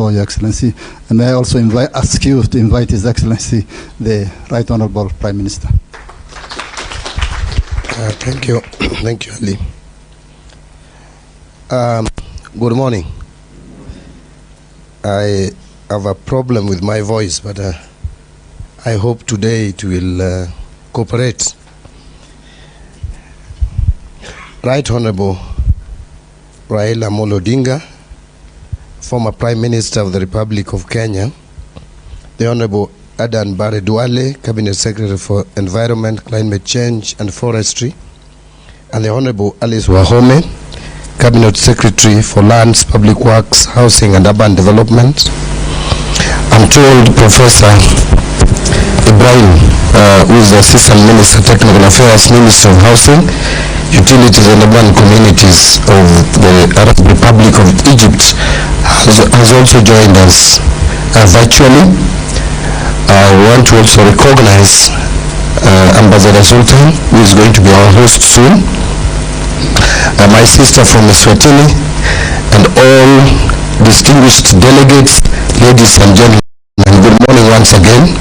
for Your Excellency. And may I also ask you to invite His Excellency, the Right Honorable Prime Minister. Thank you. Thank you, Ali. Good morning. I have a problem with my voice, but I hope today it will cooperate. Right Honorable Raila Odinga, former Prime Minister of the Republic of Kenya, the Honorable Adan Bare Duale, Cabinet Secretary for Environment, Climate Change and Forestry, and the Honorable Alice Wahome, Cabinet Secretary for Lands, Public Works, Housing and Urban Development. I'm told Professor Ibrahim, who is the Assistant Minister, Technical Affairs, Minister of Housing, Utilities and Urban Communities of the Arab Republic of Egypt, has also joined us virtually. I want to also recognize Ambassador Sultan, who is going to be our host soon, my sister from Eswatini, and all distinguished delegates, ladies and gentlemen. Good morning once again.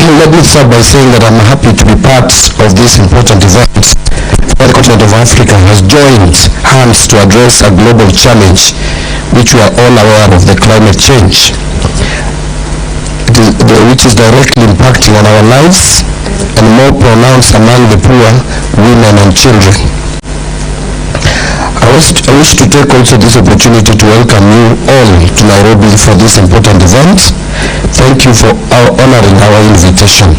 Let me start by saying that I'm happy to be part of this important event where the continent of Africa has joined hands to address a global challenge which we are all aware of, the climate change, which is directly impacting on our lives and more pronounced among the poor, women and children. I wish to take also this opportunity to welcome you all to Nairobi for this important event. Thank you for honoring our invitation.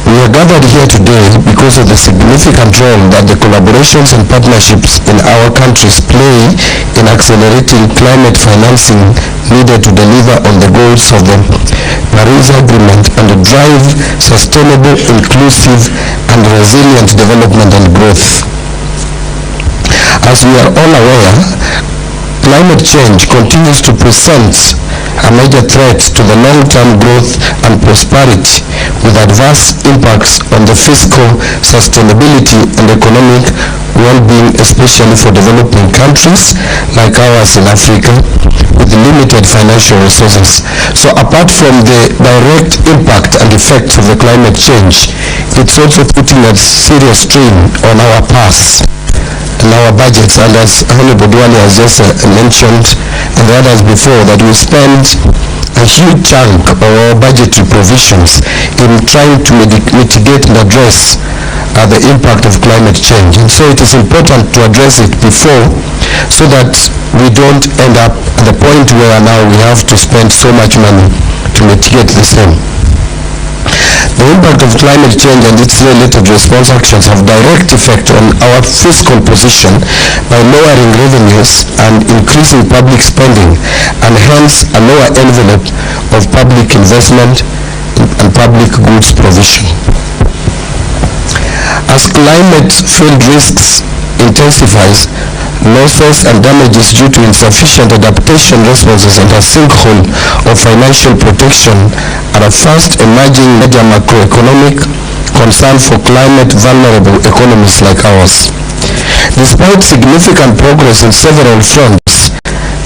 We are gathered here today because of the significant role that the collaborations and partnerships in our countries play in accelerating climate financing needed to deliver on the goals of the Paris Agreement and to drive sustainable, inclusive and resilient development and growth. As we are all aware, climate change continues to present a major threat to the long-term growth and prosperity, with adverse impacts on the fiscal sustainability and economic well-being, especially for developing countries like ours in Africa with limited financial resources. So apart from the direct impact and effects of the climate change, it's also putting a serious strain on our past and our budgets, and as Honorable Duale has just mentioned, and the others before, that we spend a huge chunk of our budgetary provisions in trying to mitigate and address the impact of climate change. And so it is important to address it before, so that we don't end up at the point where now we have to spend so much money to mitigate the same. The impact of climate change and its related response actions have direct effect on our fiscal position by lowering revenues and increasing public spending, and hence a lower envelope of public investment and public goods provision. As climate-field risks intensifies, losses and damages due to insufficient adaptation responses and a sinkhole of financial protection are a fast emerging major macroeconomic concern for climate vulnerable economies like ours. Despite significant progress in several fronts,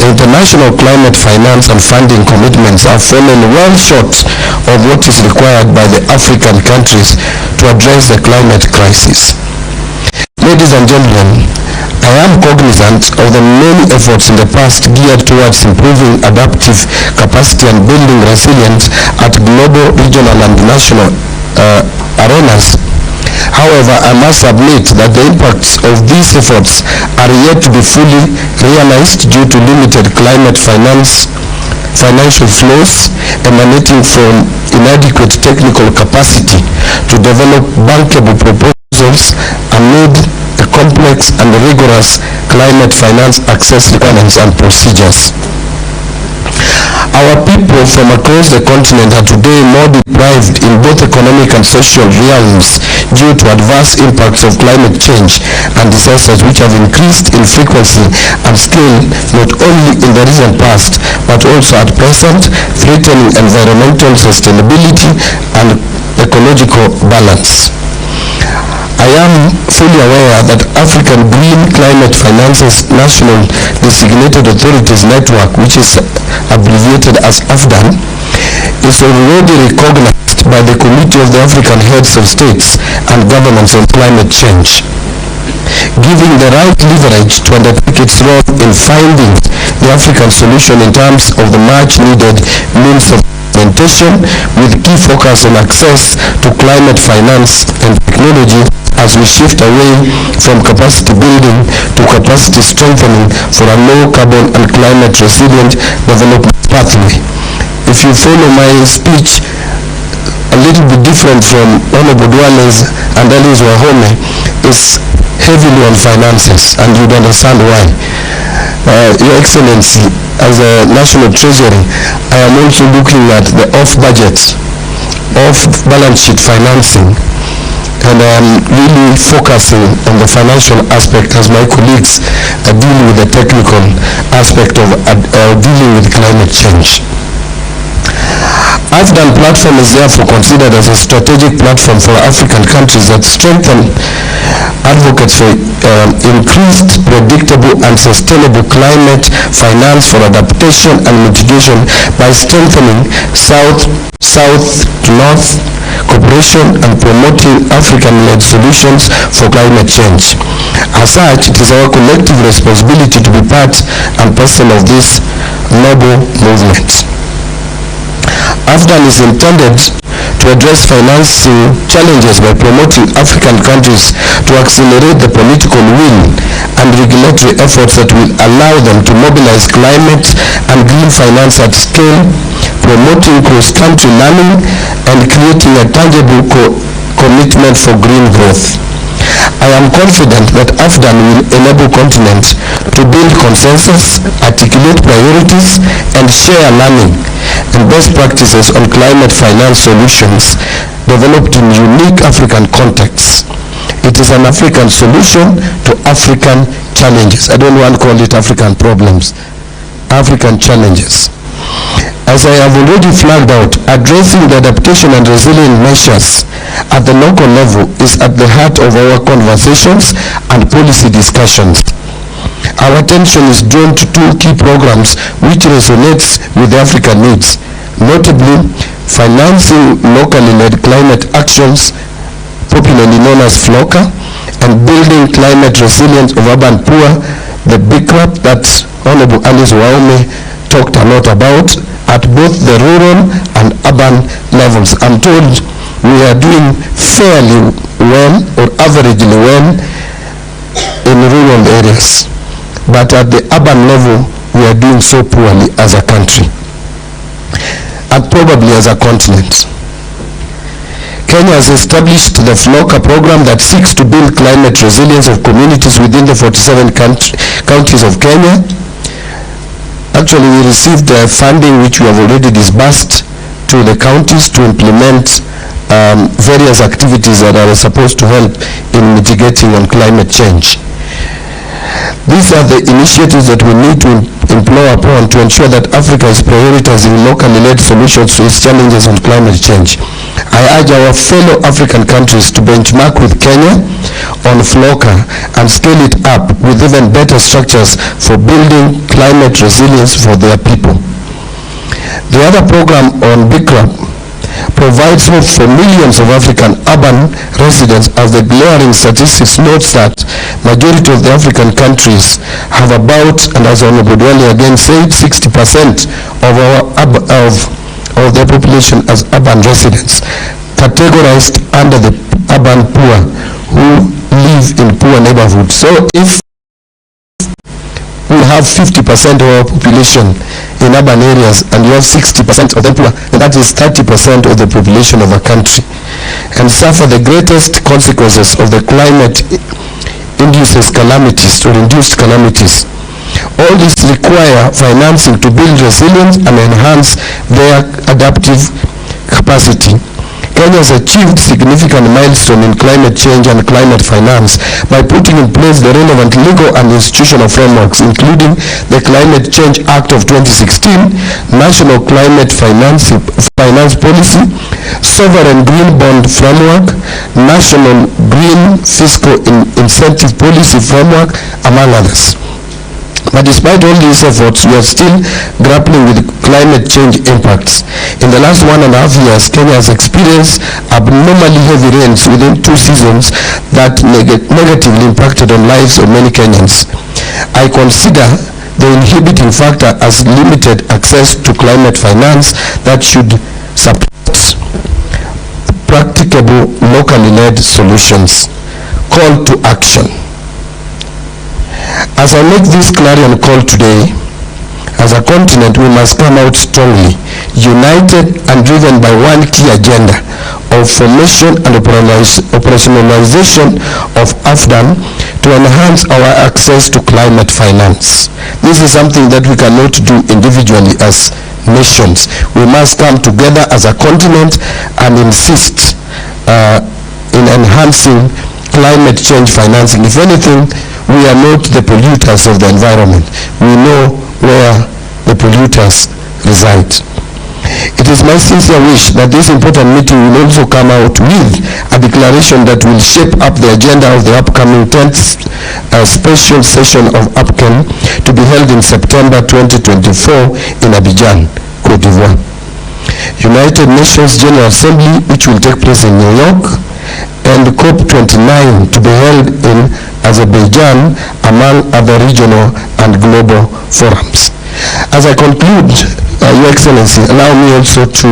international climate finance and funding commitments are falling well short of what is required by the African countries to address the climate crisis. Ladies and gentlemen, I am cognizant of the many efforts in the past geared towards improving adaptive capacity and building resilience at global, regional and national arenas. However, I must admit that the impacts of these efforts are yet to be fully realized due to limited climate financial flows emanating from inadequate technical capacity to develop bankable proposals amid a complex and rigorous climate finance access requirements and procedures. Our people from across the continent are today more deprived in both economic and social realms due to adverse impacts of climate change and disasters which have increased in frequency and scale not only in the recent past but also at present, threatening environmental sustainability and ecological balance. I am fully aware that African Green Climate Finances National Designated Authorities Network, which is abbreviated as AFDAN, is already recognized by the Committee of the African Heads of States and Governments on Climate Change, giving the right leverage to undertake its role in finding the African solution in terms of the much needed means of implementation, with key focus on access to climate finance and technology as we shift away from capacity building to capacity strengthening for a low carbon and climate resilient development pathway. If you follow my speech, a little bit different from Honorable Duale's and Ali's Wahome, is heavily on finances, and you'd understand why. Your Excellency, as a National Treasury, I am also looking at the off-budget, off-balance sheet financing, and I am really focusing on the financial aspect as my colleagues are dealing with the technical aspect of dealing with climate change. AFDAN platform is therefore considered as a strategic platform for African countries that strengthen advocates for increased, predictable and sustainable climate finance for adaptation and mitigation by strengthening south to north cooperation and promoting African-led solutions for climate change. As such, it is our collective responsibility to be part and parcel of this noble movement. AFDAN is intended to address financing challenges by promoting African countries to accelerate the political will and regulatory efforts that will allow them to mobilize climate and green finance at scale, promoting cross-country learning and creating a tangible commitment for green growth. I am confident that AFDAN will enable continents to build consensus, articulate priorities, and share learning and best practices on climate finance solutions developed in unique African contexts. It is an African solution to African challenges. I don't want to call it African problems, African challenges. As I have already flagged out, addressing the adaptation and resilient measures at the local level is at the heart of our conversations and policy discussions. Our attention is drawn to two key programs which resonates with the African needs, notably financing locally led climate actions, popularly known as FLOCA, and building climate resilience of urban poor, the BICRAP that Honorable Alice Wahome talked a lot about, at both the rural and urban levels. I'm told we are doing fairly well or averagely well in rural areas, but at the urban level we are doing so poorly as a country and probably as a continent. Kenya has established the FLOCA program that seeks to build climate resilience of communities within the 47 counties of Kenya. Actually, we received funding which we have already disbursed to the counties to implement various activities that are supposed to help in mitigating on climate change. These are the initiatives that we need to employ upon to ensure that Africa is prioritizing locally led solutions to its challenges on climate change. I urge our fellow African countries to benchmark with Kenya on FLOCA and scale it up with even better structures for building climate resilience for their people. The other program on BICRAP provides hope for millions of African urban residents, as the glaring statistics notes that majority of the African countries have about, and as Honorable Duale again said, 60% of their population as urban residents, categorized under the urban poor who live in poor neighborhoods. So if we have 50% of our population in urban areas and you have 60% of them poor, then that is 30% of the population of a country, and suffer the greatest consequences of the climate induces calamities or induced calamities. All this require financing to build resilience and enhance their adaptive capacity. Kenya has achieved significant milestone in climate change and climate finance by putting in place the relevant legal and institutional frameworks, including the Climate Change Act of 2016, National Climate Finance Policy, Sovereign Green Bond Framework, National Green Fiscal Incentive Policy Framework, among others. But despite all these efforts, we are still grappling with climate change impacts. In the last 1.5 years, Kenya has experienced abnormally heavy rains within 2 seasons that negatively impacted on lives of many Kenyans. I consider the inhibiting factor as limited access to climate finance that should support practicable, locally led solutions. Call to action. As I make this clarion call today, as a continent we must come out strongly, united and driven by one key agenda of formation and operationalization of AFDAN to enhance our access to climate finance. This is something that we cannot do individually as nations. We must come together as a continent and insist in enhancing climate change financing. If anything, we are not the polluters of the environment. We know where the polluters reside. It is my sincere wish that this important meeting will also come out with a declaration that will shape up the agenda of the upcoming 10th special session of APCAN to be held in September 2024 in Abidjan, Cote d'Ivoire. United Nations General Assembly, which will take place in New York, and COP29 to be held in Azerbaijan, among other regional and global forums. As I conclude, Your Excellency, allow me also to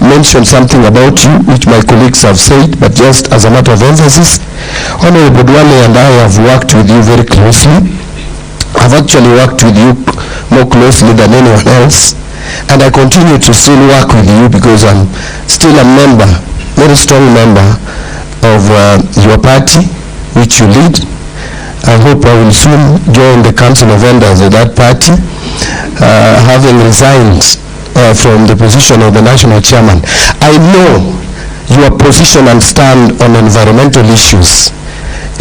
mention something about you, which my colleagues have said, but just as a matter of emphasis. Honorable Dwale and I have worked with you very closely. I've actually worked with you more closely than anyone else, and I continue to still work with you because I'm still a member, very strong member of your party, which you lead. I hope I will soon join the council of elders of that party, having resigned from the position of the national chairman. I know your position and stand on environmental issues.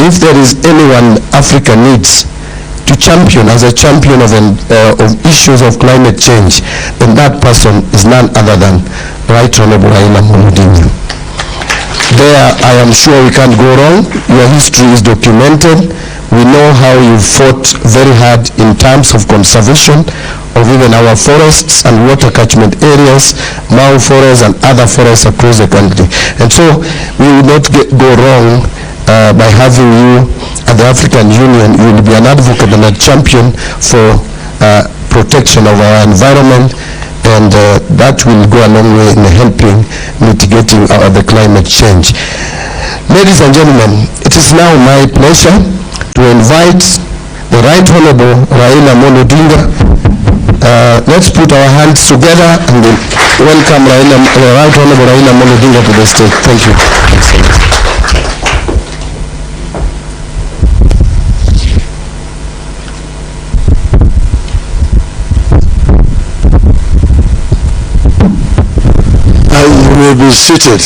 If there is anyone Africa needs to champion as a champion of issues of climate change, then that person is none other than Right Honorable Raila Odinga. There, I am sure we can't go wrong. Your history is documented. We know how you fought very hard in terms of conservation of even our forests and water catchment areas, Mau forests and other forests across the country. And so we will not go wrong by having you at the African Union. You will be an advocate and a champion for protection of our environment, and that will go a long way in helping mitigating the climate change. Ladies and gentlemen, it is now my pleasure to invite the Right Honorable Raila Odinga. Let's put our hands together and welcome the Right Honorable Raila Odinga to the stage. Thank you. You may be seated.